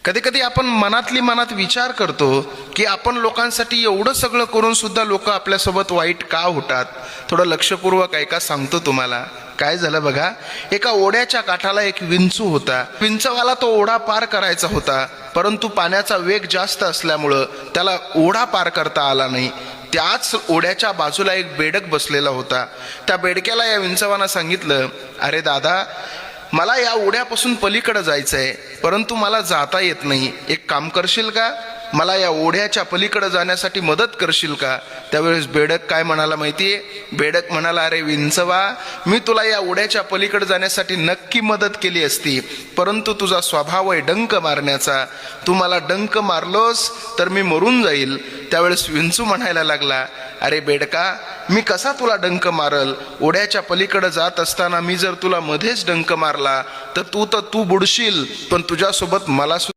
कधी कधी आपण मनात विचार करतो की आपण लोकांसाठी एवढं सगळं करून सुद्धा लोक आपल्यासोबत वाईट का होतात. थोडं लक्षपूर्वक ऐका, सांगतो तुम्हाला. काय झालं बघा, एका ओढ्याच्या काठाला एक विंचू होता. विंचवाला तो ओढा पार करायचा होता, परंतु पाण्याचा वेग जास्त असल्यामुळं त्याला ओढा पार करता आला नाही. त्याच ओढ्याच्या बाजूला एक बेडक बसलेला होता. त्या बेडक्याला या विंचवानं सांगितलं, अरे दादा, मला या ओढ्यापासून पलीकडे जायचं आहे, परंतु मला जाता येत नाही. एक काम करशील का, मला या ओढ्याच्या पलीकडे जाण्यासाठी मदत करशील का. त्यावेळेस बेडक काय म्हणाला माहितीये, बेडक म्हणाला, अरे विंचवा, मी तुला या ओढ्याच्या पलीकडे जाण्यासाठी नक्की मदत केली असती, परंतु तुझा स्वभाव आहे डंक मारण्याचा. तू मला डंक मारलोस तर मी मरून जाईल. त्यावेळेस विंचू म्हणायला लागला, अरे बेडका, मी कसा तुला डंक मारल. ओढ्याच्या पलीकडे जात असताना मी जर तुला मध्येच डंक मारला तर तू बुडशील, पण तुझ्यासोबत मला